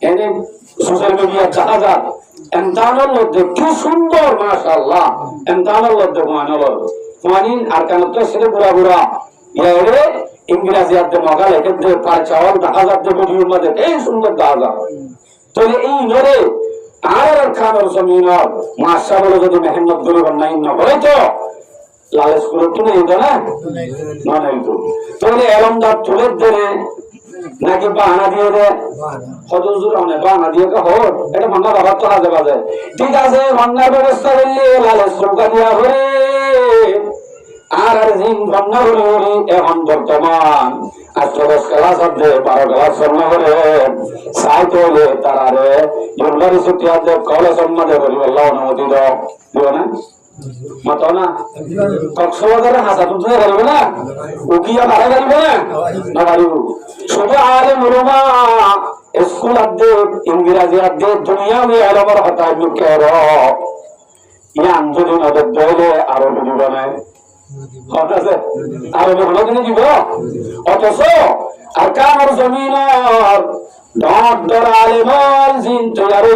এনে social media জাহাজাত এমতানোর মধ্যে কি সুন্দর মাশাআল্লাহ এমতানোর মধ্যে মানিন আর কেন তো সেটা বুড়া বুড়া ইয়ারে ইংরেজি আদে মগা লেখে দে পার চাওয়াল জাহাজাত দে ভিডিওর মধ্যে এই সুন্দর জাহাজাত তো এই নরে আর খানোর জমিনর মাশাআল্লাহ যদি মেহনত করে বানাই না হয় তো লালচ করে তো নেই না না নাই তো তাহলে এলমদার তুলে দেনে নাকি বাহানা দিয়ে দে হজুর অনেক বাহানা দিয়ে কা হোক এটা ভাঙা বাবার তো হাজে বাজে ঠিক আছে ভাঙার ব্যবস্থা করলে লালচ চৌকা দিয়া করে আর জিন ভাঙা হলে এখন বর্তমান আর 14 ক্লাস আছে 12 ক্লাস শর্মা করে সাইট হলে তারারে ইউনিভার্সিটি আছে কলেজ সম্মানে করি আল্লাহ অনুমতি দাও দিও না মাতো না কক্সবাজারে হাসা তুলতে পারবে না উকিয়া ভাড়া পারবে না পারিব শুধু আলেম উলামা স্কুল আদে ইংরেজি আদে দুনিয়া মে আলমর হতায় মুখে র ইয়া আন্দোলন আদে দলে আরো দিব না হতাছে আরো বড় দিব অথচ আর কামর জমিনার ডর আলেমল জিন তৈরি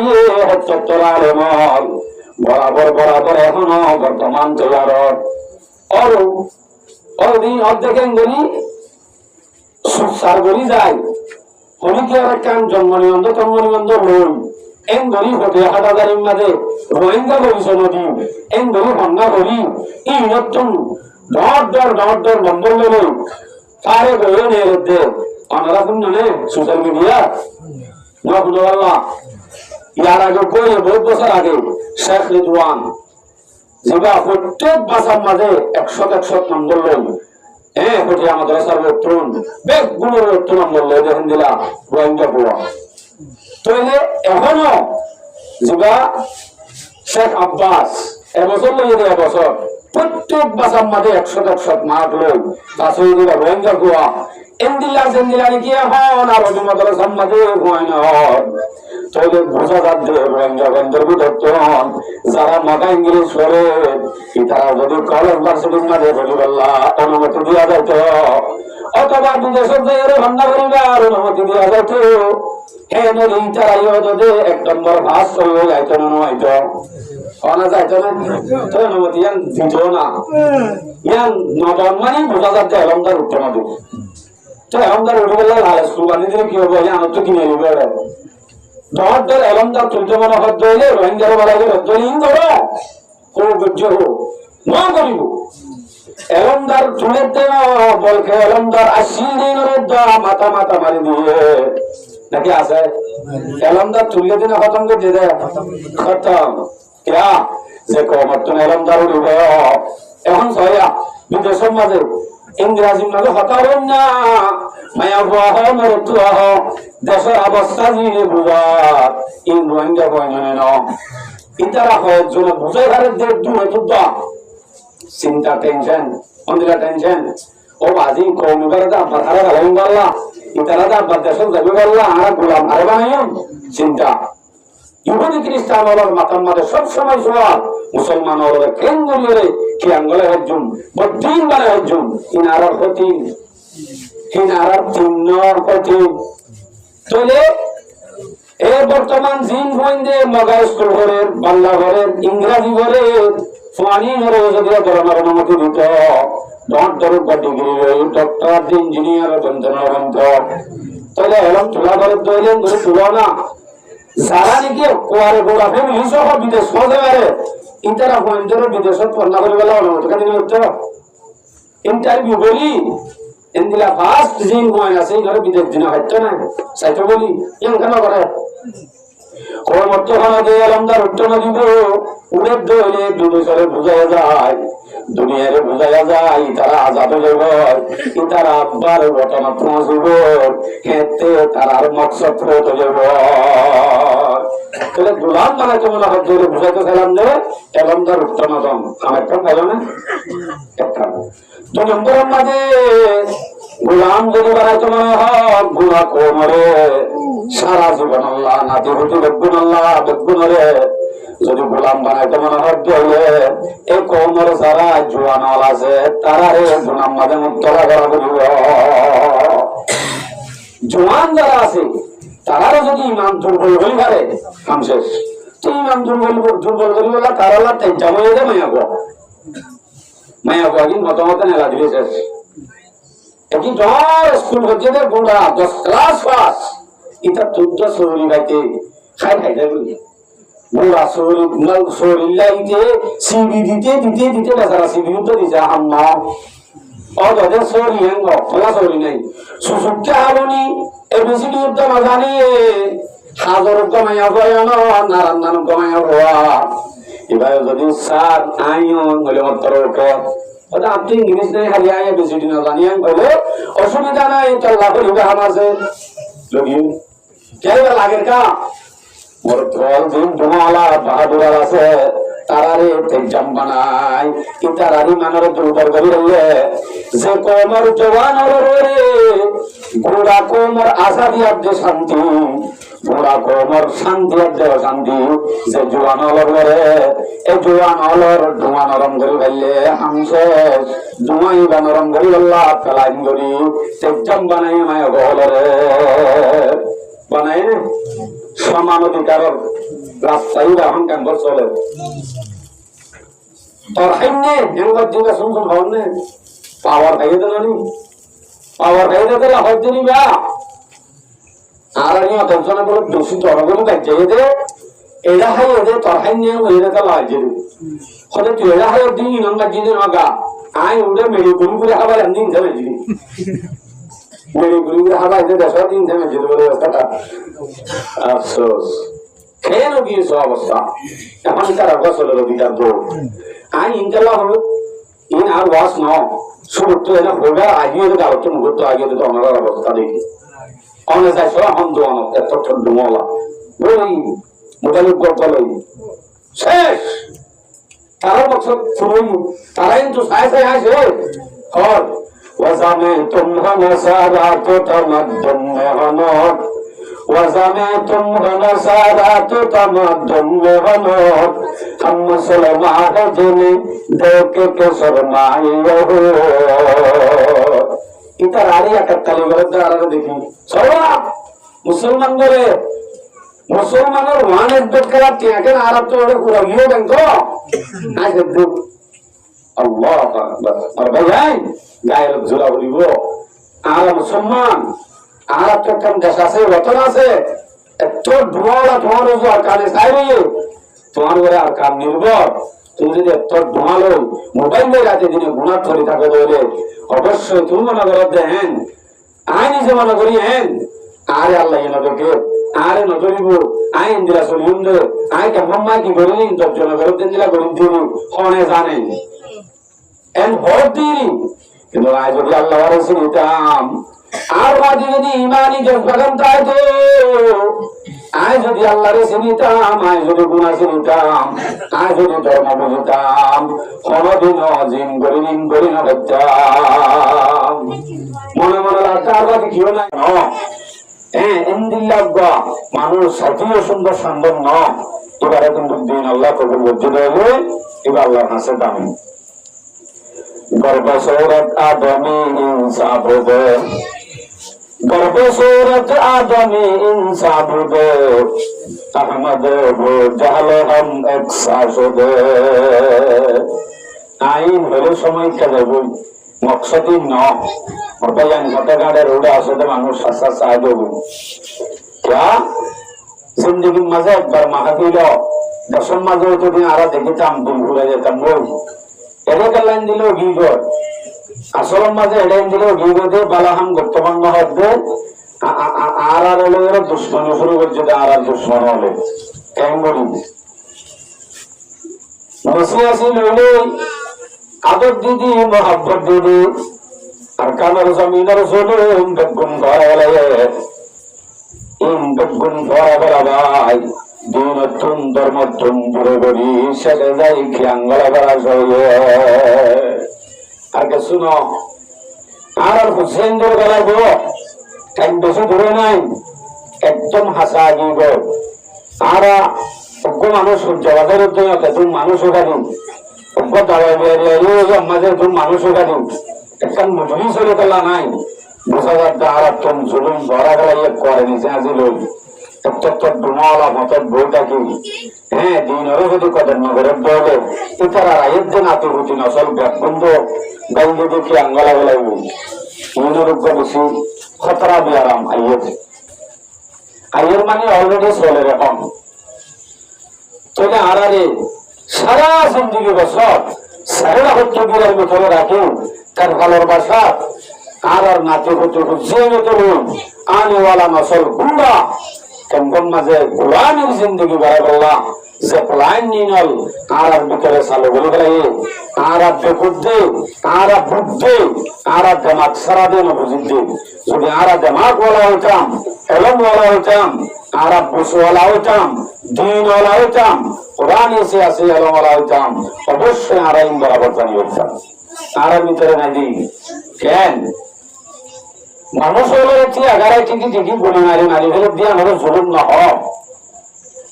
হচ্ছে আলেমল বরাবর বরাবর এখনো বর্তমান তৈয়ারত দিন অর্ধেকেন গলি সুসার গলি যায় হলিকে আর কান জন্ম নিবন্ধ লই এন গলি হতে 8,000 মাঝে রোহিঙ্গা গলিছ নদী এন গলি ভঙ্গা গলি এই নতুন ডর নম্বর লই পারে গয়ে নিয়ে হতে অনারা শুনে সোশ্যাল মিডিয়া না বুঝলো ইয়ার আগে কয়ে বহুত বছর আগে শেখ রিজওয়ান যেটা প্রত্যেক ভাষার মাঝে 100 নম্বর লই হচ্ছে আমাদের সর্বোত্তম বেগুনের উত্তর নম্বর লই দেখেন দিলা রোহিঙ্গা পোয়া তাহলে এখনো যেটা শেখ আব্বাস এবছর লই এবছর প্রত্যেক ভাষার মাঝে 100 মার্ক লই তাছাড়া দিলা রোহিঙ্গা পোয়া এন্দিলা সেন্দিলা কি এখন আর ওদের সম্মাদে হয় না তাহলে বোঝা যাচ্ছে রোহিঙ্গা গন্ধর্বী দত্তন যারা মাথা ইংলিশ করে তারা যদি কলেজ ভার্সিটির মাঝে বলিবাল্লা অনুমতি দেওয়া যাইত অথবা বিদেশের জায়গায় ভান্ডা করিবার অনুমতি দেওয়া যাইত হ্যাঁ নদী তারাইও যদি 1 নম্বর ভাস চলে যাইত না হয়তো অনা যাইত না তো অনুমতি দিত না ইয়ান নবম মানে বোঝা যাচ্ছে এলমদার উত্তর দিব তো এলমদার উঠে গেলে লাল স্কুল বানিয়ে দিলে কি হবে আমার তো কিনে নিবে ডর এলমদার তুলতে মনে হত হইলে রোহিঙ্গার বেলাকে রদ্দলিন করো খুব গজ্য হো না করিব এলমদার তুলে দেন বলকে এলমদার 80 দিনের মাথা মারি দিয়ে নাকি আছে এলমদার তুলে দিনে খতম করে দিয়ে দেয় খতম কেয়া যে কমতন এলমদার উঠবে এখন সয়া বিদেশের মাঝে ইংরেজি মাঝে হতাবেন না মায়া ভুয়া হ মরতু আহ দেশের অবস্থা জিনে বুঝার এই রোহিঙ্গা বয়নে ন ইতারা হয় জন্য বুঝে ঘরের দেড় দূরে তুদ্দা চিন্তা টেনশন অন্দিরা টেনশন ও বাজি কৌমিবার দা বাধারা ভালো বললা ইতারা দা দেশের যাবে বললা আর গোলাম আরে বানাইম চিন্তা ইহুদি খ্রিস্টান ওর মাতার মাঝে সবসময় সবার মুসলমান ওর কেন্দ্রে কি আঙ্গলে হজুম বদিন বারে হজুম ইনারার হতি ইনারার তিন্নর হতি চলে এ বর্তমান জিন বইন্দে মগা স্কুল ঘরের বাংলা ঘরের ইংরাজি ঘরের ফানি ঘরে যদি ধরনের অনুমতি দিত ডক্টর বা ডিগ্রি ডক্টর ইঞ্জিনিয়ার বন্ধনা বন্ধ তাহলে এরকম তোলা ঘরের দইলেন ধরে তুলো না যারা নাকি কোয়ারে গোড়া ফ্যামিলি সহ বিদেশ পৌঁছে পারে ইন্টারা পয়েন্টের বিদেশত পড়না করে গেলে অনুমতি কাটি করতে ইন্টারভিউ বলি এন্দিলা ফার্স্ট জিন কয়েন আছে ঘরে বিদেশ দিন হচ্ছে না সাইতো বলি এম কেন করে কোন মর্তখানা দিয়ে আলমদার উত্তর দিব উড়ে দইলে বিদেশরে বুঝাইয়া যায় দুনিয়ারে বুঝাইয়া যায় তারা আজাদ হয়ে যায় তারা আব্বার ঘটনা পৌঁছব হেতে তারার মকসদ পৌঁছে যাব তাহলে গোলাম বানাইতে মনে হয় যে বুঝাইতে চাইলাম যে এলমদার উত্তর নদম আমারটা পাইল না একটা 2 নম্বরের মাঝে গোলাম যদি বানাইতে মনে হয় গুণা কোমরে সারা জীবন আল্লাহ নাতি হুটি বেগুন আল্লাহ বেগুনরে যদি গোলাম বানাইতে মনে হয় দিলে এই কোমর যারা জোয়ানল আছে তারা রে গোলাম মাঝে মুক্ত করা করিব জোয়ান যারা আছে তারারও যদি ইমান দুর্বল হয়ে পারে কাম শেষ। তো ইমান দুর্বল করি বলা তারা তেজা হয়ে যায় মায়া গো কিন্তু মতামত নেলা দিবে শেষ। একই জ্বর স্কুল হচ্ছে গোড়া 10 ক্লাস পাস এটা 14 শরীর গাইতে খাই যায় বলি গোড়া শরীর লাইতে সিবি দিতে বেচারা সিবি তো দিছে আম্মা ও তাদের শরীর হেঙ্গ খোলা শরীর নাই সুসুখকে হালনি এবিসিডি উদ্যম জানি হাজার কমাইয়া হয় নারায়ণ নাম কমাইয়া হওয়া এবার যদি স্যার আইন হলে মাত্র আপনি ইংলিশ নেই খালি আই এবিসিডি না জানি বলে অসুবিধা নাই তল্লা করিবে আছে কে লাগের কা মোর ফল দিন তোমালা বাহাদুর আছে তারারে তেজাম বানাই ই তারারি মানরে দুর্বল করি রইলে যে কোমর জওয়ান রে গোড়া কোমর আজাদি আদে শান্তি গোড়া কোমর শান্তি আদে শান্তি যে জওয়ান রে এ জওয়ান ধোঁয়া নরম করে ফেললে হামসে ধোঁয়াই বা নরম করি আল্লাহ ফেলাইন করি তেজাম বানাই মায় গলরে বানাই না সমান অধিকারের রাস্তায় এখন কেন চলে তোর হাইনে এগুলো দিকে শুনছেন হন নে পাওয়ার খাইয়ে দিল নি পাওয়ার খাইয়ে দিলে হয়তো নিবা আর আমি অতঞ্চনা করে দোষী জনগণ কাজে দে এরা খাইয়ে দে তোর হাইনে হয়ে দিতে লাগে হয়তো তুই এরা খাইয়ে দিই নঙ্গা জিনে নগা আই উড়ে মেরে গুরু করে খাবার দিন যাবে জিনি মেরে গুরু করে খাবার দেশ দিন যাবে জিনি বলে আফসোস কেন গিয়েছে অবস্থা এখন তারা গছলের অধিকার তো আই ইনশাল্লাহ হবে ইন আর ওয়াস ন শুরু তো এনে হোগা আগিয়ে তো আলোচ্য মুহূর্ত আগিয়ে তো আমার অবস্থা দেখি অনেক যাই সব হম দোয়ান এত ঠন্ড মলা বলি মোটামুটি গল্প লই শেষ তারা বছর শুনুন তারা কিন্তু সাই সাই আসে হর ওয়াজামে তোমরা সারা তো তামাদ্দুন মেহনত وزميتم ونصارات تمدن وغنوت हम मुसलमान जिन्हें देख के शर्माए हो इधर आ रही है कत्तली विरुद्ध आ रहा देखी सर्वा मुसलमान बोले मुसलमान और वहां इज्जत कराती है क्या आरब तो बड़े पूरा गियो बंको आज दो अल्लाह अकबर और भाई गाय लोग झूला बोली वो आरब मुसलमान आरब तो कम दशा से वतन से तो धुआला धुआं जो अरकाने साइबे তোমার উপরে আর কাম নির্ভর তুমি যদি এত ধোঁয়ালো মোবাইল নিয়ে রাতে দিনে গুণার ধরে থাকো বলে অবশ্যই তুমি মনে করো দেন আই নিজে মনে করি হেন আরে আল্লাহ নজরকে আরে নজরিব আই ইন্দিরা চলিউন দে আই কেমন মা কি করিনি দর্জন করো দিন দিলা গরিব দিন হনে জানে এন ভোট দিন কিন্তু আই যদি আল্লাহ রসুল নিতাম আর বাদে যদি ইমানি জজবাগান তাই তো আয় যদি আল্লাহরে চিনিতাম আয় যদি গুণা চিনিতাম আয় যদি ধর্ম বুঝিতাম কোনদিন জিন করি না হইতাম মনে মনে রাখার বাকি কেউ নাই হ্যাঁ ইন্দিল্লাহ মানুষ সাথীয় সুন্দর সম্ভব ন এবারে কিন্তু দিন আল্লাহ কবুল করতে দেবে এবার আল্লাহর কাছে দামি গর্ব সৌরত আদমি ইনসাফ হবে गर्भ सूरत आदमी इंसाफ दो अहमद हो जहल हम एक सास दे आईन হলে সময় চলে বই মকসদি ন মতয়ান ঘটগাড়ে রোডে আসলে মানুষ আশা চাই দেব क्या जिंदगी मजे একবার মাহফিল দশম মাঝে তো দিন আরা দেখিতাম দিন ঘুরে যেতাম বই এদিকে লাইন দিল গিগর আসল মাঝে এডাইন দিল গিগদে বালাহাম গুপ্তবাঙ্গ হদ্দে আর আর হলে দুশ্মন শুরু করছে আর আর দুশ্মন হলে কেন বলি বসে আসি লইলে আদর দিদি মোহাব্বত দিদি আর কানার জমিনের চলে বেগুন ঘরে ভাই দিন তুম ধর্ম তুম পুরো করি সেটা যাই খিয়াঙ্গলা বেড়া চলে আর কে শুনো আর হুসেন দূর বেলায় গো টাইম বেশি দূরে নাই একদম হাসা গিয়ে গো আর মানুষ জবাদের উদ্যোগ তুমি মানুষ ওখানে দাওয়াই আমাদের তুমি মানুষ ওখানে একটা মজুরি চলে তোলা নাই বোঝা যাচ্ছে আর একজন জুলুম ধরা গেলে করে নিচে আজি লই একটা ডুমাওয়ালা মতের বইটা কি হ্যাঁ দিনেরও যদি কদের নগরের দলে ইতারা রায়ের যে নাতিভূতি নসল ব্যাপবন্ধ গাইলে দেখি আঙ্গলা বেলাইব ইউনোরোগ্য বেশি খতরা বিয়ারাম আইয়ের মানে অলরেডি চলে এখন চলে আড়ারে সারা জিন্দিগি বছর সারা হচ্ছে বিরার ভিতরে রাখেও তার ভালোর বাসা আর নাতি হচ্ছে যে চলুন আনেওয়ালা নসল গুন্ডা কেমন মাঝে গোলামের জিন্দগি বেড়া বললাম যে প্লাইন নিনল আর ভিতরে চালু বলে বেড়াই আর বেকুর দে আর বুক দে আর দেমাক সারা দে না বুঝি দে যদি আর দেমাক ওলা হইতাম এলম ওলা হইতাম আর বুসওয়ালা হইতাম দিনওয়ালা হইতাম কোরআন এসে আসে এলম ওলা হইতাম অবশ্যই আর আইন বরাবর জানিয়ে হইতাম আর ভিতরে নাই দি কেন মানুষ হলে এগারাই ঠিকই ঠিকই বলে মারি মারি ফেলে দিয়ে আমাদের জুলুম না হোক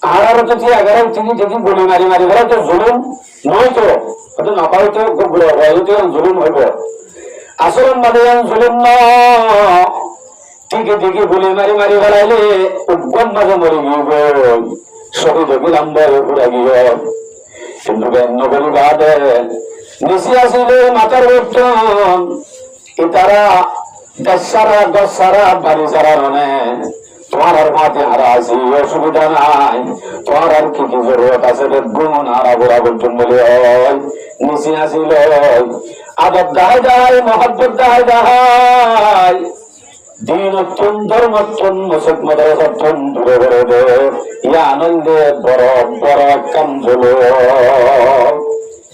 আর তো এগারাই ঠিকই ঠিকই বলে মারি মারি ফেলে তো জুলুম নয় তো হয়তো না পাই তো জুলুম হইব আসলে মানে জুলুম ন ঠিকই ঠিকই বলে মারি মারি ফেলাইলে উদ্গম মাঝে মরে গিয়ে শহীদ বিলম্বরে ঘুরে গিয়ে কিন্তু বেন্ন বলি বাদে নিচে আসিলে মাথার বর্তন তারা দশ সারা বাড়ি সারা মানে তোমার আর মাঠে হারা আছি অসুবিধা নাই তোমার আর কি কি জরুরত আছে গুণ হারা গোড়া বলছেন বলে হয় নিচে আসিল আদর দাহাই দাহাই মহাব্বত দাহাই দাহাই দিন অত্যন ধর্ম অত্যন মসজিদ মাদ্রাসা অত্যন দূরে করে দে ইয়া আনন্দে বড় বড় কাম জল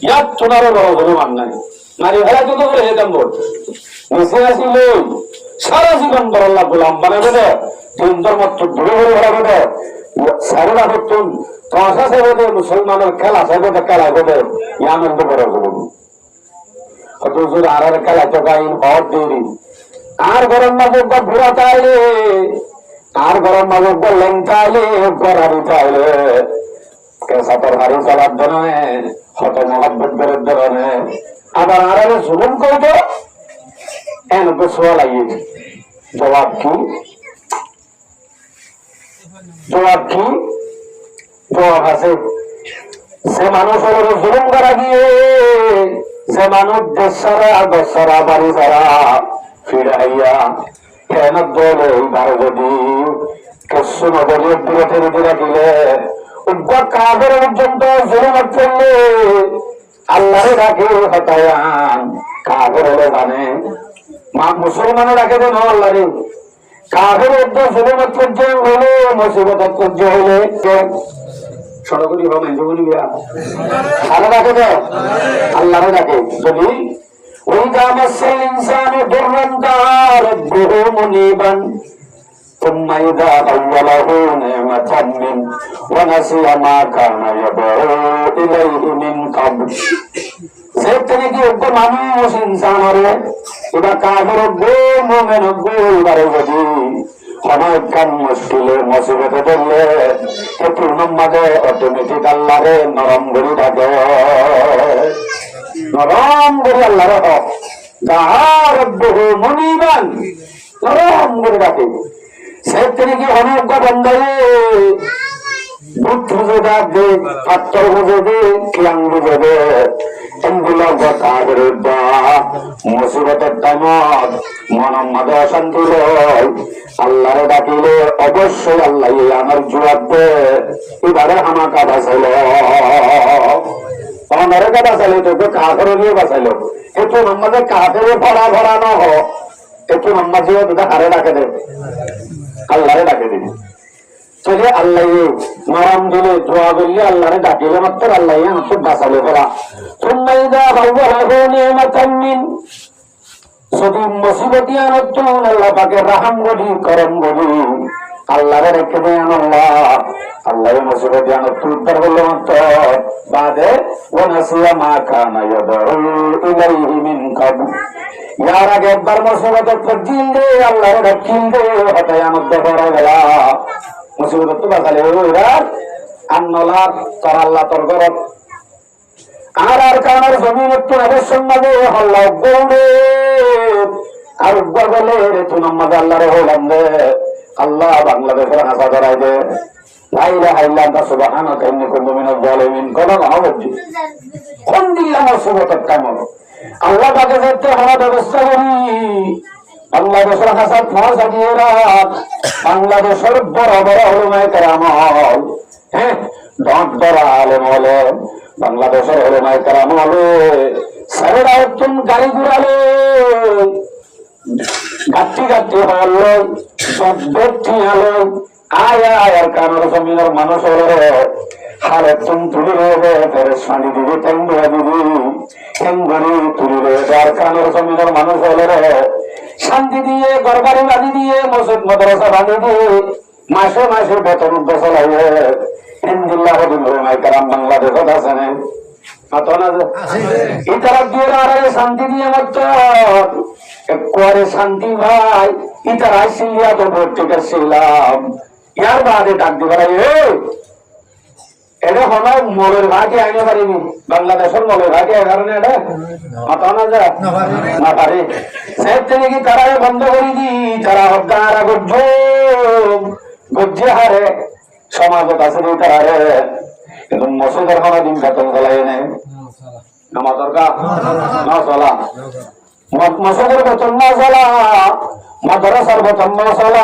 ইয়ার তোনারও বড় জলমান নাই মারি ভেলা তো করে যেতাম বল নিচে আসিল সারা জীবন বড় গোলাম বানাবে দে দিন ধর্ম দূরে করে ভরাবে দে সারা হতুন কাঁসা সাহেব মুসলমানের খেলা সাহেব খেলা হবে ইয়া আনন্দ বড় জলম হয়তো আর খেলা তো গাইন হওয়ার দেরি আর গরম মাঝে ঘুরা চাইলে আর গরম মাঝে লেংটাইলে গড়ারি চাইলে সাঁতার হারি চালার ধরনে হত মহাব্বত বেরোর ধরনে আবার আর জুলুম করবো এন গোসোয়া লাগিয়ে জবাব কি জবাব কি জবাব আছে সে মানুষ হল জুলুম করা গিয়ে যে মানুষ দেশ সারা দশ সারা বাড়ি সারা ফিরাইয়া কেন দলে এইবার যদি কিছু নদীর বিরতির দিকে দিলে কাজের পর্যন্ত জুলুমত করলে আল্লাহরে ডাকে হতায়ান কাজের হলে জানে মা মুসলমানে ডাকে দেন আল্লাহরে কাজের মধ্যে জুলুমত করছে হলে মুসিবত করছে হলে সড়কটি হবে জগুনি বিয়া আল্লাহ ডাকে দেয় আল্লাহরে ডাকে যদি وإذا مس الإنسان ضر دعا ربه منيبا ثم إذا خوله نعمة منه ونسي ما كان يدعو إليه من قبل সেখানে কি একটা মানুষ ইনসান হবে এটা কাফের হবে মুমিন হবে এবারে যদি অনেকক্ষণ মুশকিলে মুসিবতে পড়লে একটু নম্বরে অটোমেটিক আল্লাহরে নরম করে থাকে নরম করে আল্লাহ রাখ মনিবান নরম করে রাখে সে থেকে অনেক বন্ধে বুধ বুঝে দে পাত্তর বুঝে দে ক্রিয়াং বুঝে দে এগুলো কথা করে বা মুসিবতের টাইমত মনের মাঝে অশান্তি হয় আল্লাহরে ডাকিলে অবশ্যই আল্লাহ আমার জবাব দে এবারে আমার কাটা ছিল আমারে কা বাঁচাইলো তোকে কাফের নিয়ে বাঁচাইলো একটু আমাদের কাফের ভরা ভরা না হোক একটু নম্বর দিয়ে তোকে হারে ডাকে দে আল্লাহরে ডাকে দিবি চলে আল্লাহ নরম দিলে দোয়া করলে আল্লাহরে ডাকিলে মাত্র আল্লাহ আমাকে বাঁচালে ভরা যদি মুসিবতি আনত আল্লাহ পাকে রাহাম গড়ি করম গড়ি আল্লাহরে রেখে দেন আল্লাহ মুসিবতি আনত উদ্ধার করলো মাত্র বাদে ওনাসিয়া মা কানা ইয়াদউ ইলাইহি মিন কাবল ইয়ার আগে একবার মুসিবত পড়ছিল দে আল্লাহরে ডাকিল দে হঠাৎ আনত ধরা গেলা মুসিবত তো বাঁচালে ওরা আন্নলা তোর আল্লাহ তোর ঘরত আর কানার জমিন একটু অবশ্যই মাঝে হল্লা গৌড়ে আর উদ্বার বলে তুই নম্বর আল্লাহরে হইলাম দে, আল্লাহ বাংলাদেশের হাসা ধরাই দে, লাইলা হাইলা আল্লাহ সুবহানাহু ইন্নী কুনতু মিনাজ জালিমিন। কথা না বলছি কোন দিন আমার সুবতক কেমন আল্লাহ তাকে যেতে হওয়া ব্যবস্থা করি। বাংলাদেশের হাসা ফোঁয়া সাজিয়ে রাখ, বাংলাদেশের বড় বড় উলামায়ে কেরামল, হ্যাঁ ডট বড় আলেম হলে বাংলাদেশের উলামায়ে কেরাম হলে সারেরা একজন গাড়ি ঘুরালে গাঠি গাঠি হলো সদ্যি আলো আয় আর কানোর জমিনের মানুষ হলে হারে তুম তুলি রয়েছে পেরেশানি দিবি টেঙ্গুয়া দিবি টেঙ্গুরি তুলি রয়েছে আর কানোর জমিনের মানুষ হলে শান্তি দিয়ে গরবারি বাঁধি দিয়ে মসজিদ মাদ্রাসা বাঁধি দিয়ে মাসে মাসে বেতন চলাইবে হিন্দুল্লাহ বাংলাদেশত আছে না ইতারা দিয়ে শান্তি দিয়ে মাত্র একবারে শান্তি ভাই ইতারা সিলিয়া তো ভর্তিটা ছিলাম ইয়ার বাদে ডাক দিবার এটা হলো মলের ভাগে আইনে পারিনি বাংলাদেশের মলের ভাগে কারণে এটা মাথা না যা না পারে সে থেকে কি তারা বন্ধ করে দি তারা হদ্দারা গজ্জে হারে সমাজত আছে তারা কিন্তু মসজিদের কোনো দিন বেতন চলাই নেই আমার দরকার না চলা মসজিদের বেতন না চলা মাদ্রাসার বেতন না চলা